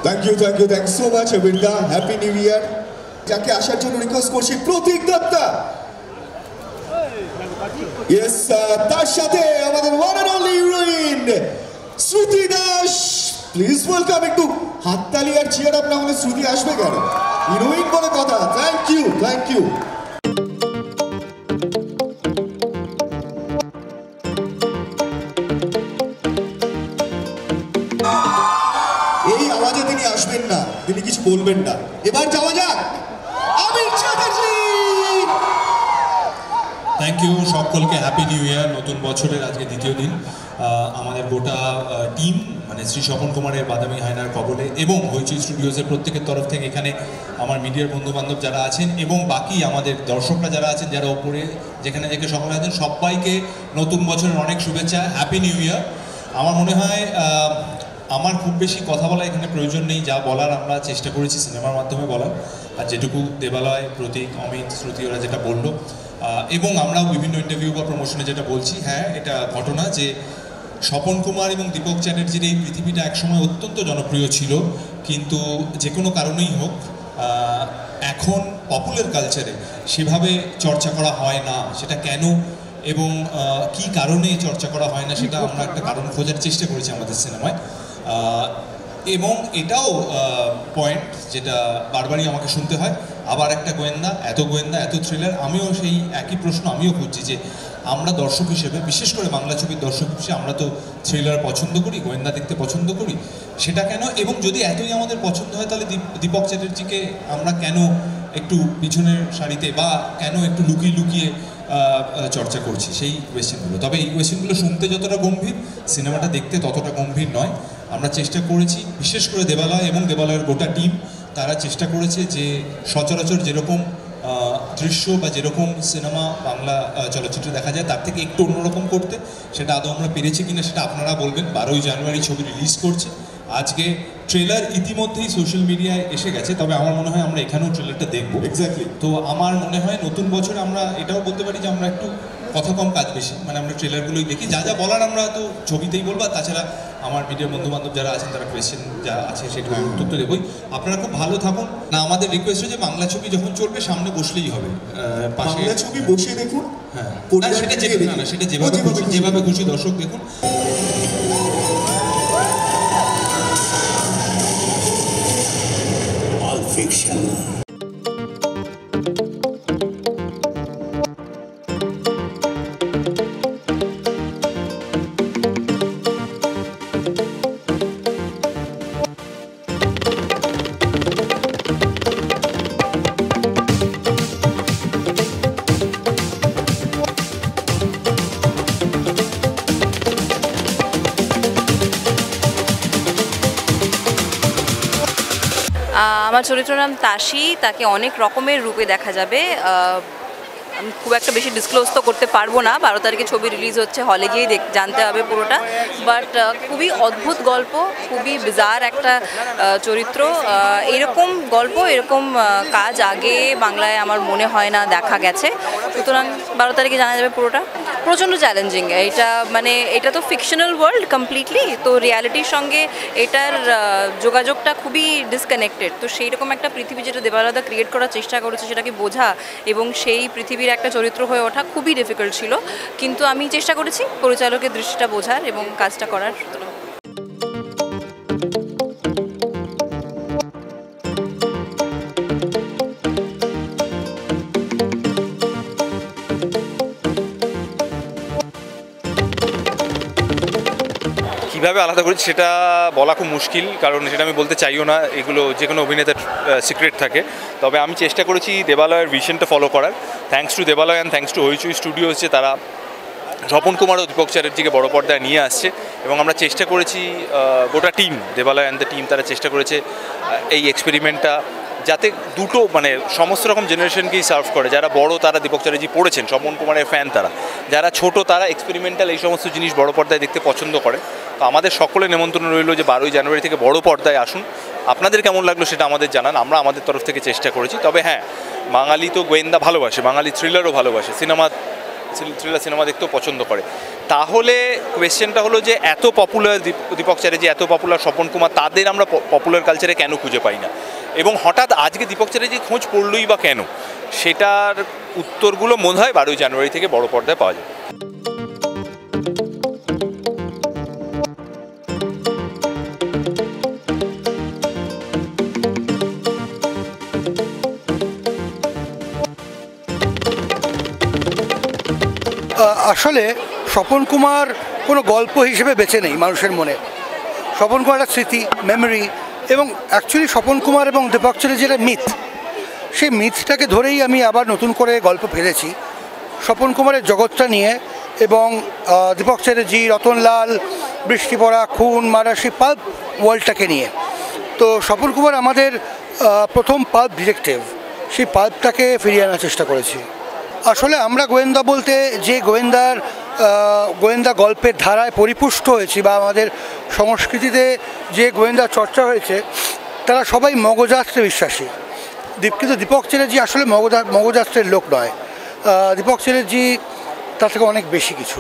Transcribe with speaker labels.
Speaker 1: Thank you so much অবিরদা, happy new year. যাকে আসার জন্য রিকোয়েস্ট করছি প্রতীক দত্তা। ইয়েস, তার সাথে আমাদের one and only heroine Shruti Das. Please welcome. একটু হাততালি আর চিয়ার আপ না হলে শ্রুতি আসবে কেন? হিরোইন বলে কথা। Thank you. এই আওয়াজে তিনি আসবেন না, তিনি কিছু বলবেন না। এবার যাওয়া যাক আমির চ্যাটার্জি।
Speaker 2: থ্যাংক ইউ সকলকে, হ্যাপি নিউ ইয়ার। নতুন বছরের আজকে দ্বিতীয় দিন। আমাদের গোটা টিম মানে শ্রী স্বপন কুমারের বাদামি হায়নার কবলে এবং হইচই স্টুডিওসের প্রত্যেকের তরফ থেকে এখানে আমার মিডিয়ার বন্ধুবান্ধব যারা আছেন এবং বাকি আমাদের দর্শকরা যারা আছেন, যারা ওপরে যেখানে সকলে আছেন, সবাইকে নতুন বছরের অনেক শুভেচ্ছা, হ্যাপি নিউ ইয়ার। আমার মনে হয় আমার খুব বেশি কথা বলা এখানে প্রয়োজন নেই। যা বলার আমরা চেষ্টা করেছি সিনেমার মাধ্যমে বলার, আর যেটুকু দেবালয়, প্রতীক, অমিত, শ্রুতি ওরা যেটা বললো এবং আমরাও বিভিন্ন ইন্টারভিউ বা প্রমোশনে যেটা বলছি, হ্যাঁ এটা ঘটনা যে স্বপন কুমার এবং দীপক চ্যাটার্জির এই পৃথিবীটা একসময় অত্যন্ত জনপ্রিয় ছিল, কিন্তু যে কোনো কারণেই হোক এখন পপুলার কালচারে সেভাবে চর্চা করা হয় না। সেটা কেন এবং কি কারণে চর্চা করা হয় না সেটা আমরা একটা কারণ খোঁজার চেষ্টা করেছি আমাদের সিনেমায়। এবং এটাও পয়েন্ট যেটা বারবারই আমাকে শুনতে হয়, আবার একটা গোয়েন্দা, এত থ্রিলার। আমিও সেই একই প্রশ্ন আমিও খুঁজছি যে আমরা দর্শক হিসেবে, বিশেষ করে বাংলা ছবির দর্শক হিসেবে আমরা তো থ্রিলার পছন্দ করি, গোয়েন্দা দেখতে পছন্দ করি, সেটা কেন? এবং যদি এতই আমাদের পছন্দ হয় তাহলে দীপক চ্যাটার্জিকে আমরা কেন একটু পিছনের সারিতে বা কেন একটু লুকিয়ে চর্চা করছি, সেই কোয়েশ্চেনগুলো। তবে এই কোয়েশ্চেনগুলো শুনতে যতটা গম্ভীর, সিনেমাটা দেখতে ততটা গম্ভীর নয়। আমরা চেষ্টা করেছি, বিশেষ করে দেবালয় এবং দেবালয়ের গোটা টিম, তারা চেষ্টা করেছে যে সচরাচর যেরকম দৃশ্য বা যেরকম সিনেমা বাংলা চলচ্চিত্রে দেখা যায় তার থেকে একটু অন্যরকম করতে। সেটা আদৌ আমরা পেরেছি কিনা সেটা আপনারা বলবেন। 12ই জানুয়ারি ছবি রিলিজ করছে। আজকে ট্রেলার ইতিমধ্যেই সোশ্যাল মিডিয়ায় এসে গেছে, তবে আমার মনে হয় আমরা এখানেও ট্রেলারটা দেখবো।
Speaker 1: এক্স্যাক্টলি।
Speaker 2: তো আমার মনে হয় নতুন বছরে আমরা এটাও বলতে পারি যে আমরা একটু কথা কম কাজ বেশি, মানে আমরা ট্রেলারগুলোই দেখি, যা বলার আমরা তো ছবিতেই বলবো। তাছাড়া আমার মিডিয়ার বন্ধুবান্ধব যারা আছেন তারা কোয়েশ্চেন যা আছে সেটা আমি উত্তর দেবই। আপনারা খুব ভালো থাকুন। না, আমাদের রিকোয়েস্ট যে বাংলা ছবি যখন চলবে সামনে বসলেই হবে,
Speaker 1: বাংলা ছবি বসে দেখুন।
Speaker 2: হ্যাঁ, সেটা যেভাবে খুশি দর্শক দেখুন।
Speaker 3: Fiction.
Speaker 4: আমার চরিত্রের নাম তাশি। তাকে অনেক রকমের রূপে দেখা যাবে। আমি খুব একটা বেশি ডিসক্লোজ তো করতে পারবো না। 12 তারিখে ছবি রিলিজ হচ্ছে, হলে গিয়েই জানতে হবে পুরোটা। বাট খুবই অদ্ভুত গল্প, খুবই বিজার একটা চরিত্র। এরকম গল্প, এরকম কাজ আগে বাংলায় আমার মনে হয় না দেখা গেছে। সুতরাং 12 তারিখে জানা যাবে পুরোটা। প্রচণ্ড চ্যালেঞ্জিং এটা তো ফিকশনাল ওয়ার্ল্ড কমপ্লিটলি, তো রিয়ালিটির সঙ্গে এটার যোগাযোগটা খুবই ডিসকানেক্টেড। তো সেই রকম একটা পৃথিবী যেটা দেবালয়দা ক্রিয়েট করার চেষ্টা করেছে সেটাকে বোঝা এবং সেই পৃথিবীর একটা চরিত্র হয়ে ওঠা খুবই ডিফিকাল্ট ছিল, কিন্তু আমি চেষ্টা করেছি পরিচালকের দৃষ্টিটা বোঝার এবং কাজটা করার।
Speaker 5: কীভাবে আলাদা করেছি সেটা বলা খুব মুশকিল, কারণ সেটা আমি বলতে চাইও না। এগুলো যে কোনো অভিনেতার সিক্রেট থাকে। তবে আমি চেষ্টা করেছি দেবালয়ের ভিশনটা ফলো করার। Thanks to Debaloy and thanks to Hoichoi studios যে তারা স্বপন কুমার ও দীপক চ্যাটার্জিকে বড় পর্দায় নিয়ে আসছে। এবং আমরা চেষ্টা করেছি, গোটা team, Debaloy and the team, তারা চেষ্টা করেছে এই এক্সপেরিমেন্টটা যাতে দুটো সমস্ত রকম জেনারেশনকেই সার্ভ করে। যারা বড় তারা দীপক চ্যাটার্জি পড়েছেন, স্বপন কুমারের ফ্যান তারা, যারা ছোট তারা এক্সপেরিমেন্টাল এই সমস্ত জিনিস বড় পর্দায় দেখতে পছন্দ করে। তো আমাদের সকলের নেমন্ত্রণ রইল যে 12ই জানুয়ারি থেকে বড় পর্দায় আসুন। আপনাদের কেমন লাগলো সেটা আমাদের জানান, আমরা আমাদের তরফ থেকে চেষ্টা করেছি। তবে হ্যাঁ, বাঙালি তো গোয়েন্দা ভালোবাসে, বাঙালি থ্রিলারও ভালোবাসে, সিনেমা থ্রিলার সিনেমা দেখতেও পছন্দ করে। তাহলে কোয়েশ্চেনটা হলো যে এত পপুলার দীপক চ্যাটার্জি, এত পপুলার স্বপন কুমার, তাদের আমরা পপুলার কালচারে কেন খুঁজে পাই না, এবং হঠাৎ আজকে দীপক চ্যাটার্জি খোঁজ পড়লই বা কেন, সেটার উত্তরগুলো মনে হয় 12ই জানুয়ারি থেকে বড় পর্দায় পাওয়া যাবে।
Speaker 3: আসলে স্বপন কুমার কোনো গল্প হিসেবে বেঁচে নেই মানুষের মনে। স্বপন কুমার একটা স্মৃতি, মেমোরি, এবং অ্যাকচুয়ালি স্বপন কুমার এবং দীপক চ্যাটার্জি যেটা মিথ, সেই মিথটাকে ধরেই আমি আবার নতুন করে গল্প ফেলেছি স্বপন কুমারের জগৎটা নিয়ে, এবং দীপক চ্যাটার্জি, রতনলাল, বৃষ্টি পড়া, খুন, মারা, সেই পাল্প ওয়ার্ল্ডটাকে নিয়ে। তো স্বপন কুমার আমাদের প্রথম পাল্প ডিটেকটিভ, সেই পাল্পটাকে ফিরিয়ে আনার চেষ্টা করেছি। আসলে আমরা গোয়েন্দা বলতে যে গোয়েন্দা গল্পের ধারায় পরিপুষ্ট হয়েছি, বা আমাদের সংস্কৃতিতে যে গোয়েন্দা চর্চা হয়েছে, তারা সবাই মগজাস্ত্রে বিশ্বাসী। কিন্তু দীপক চ্যাটার্জি আসলে মগজাস্ত্রের লোক নয়। দীপক চ্যাটার্জি তার থেকে অনেক বেশি কিছু।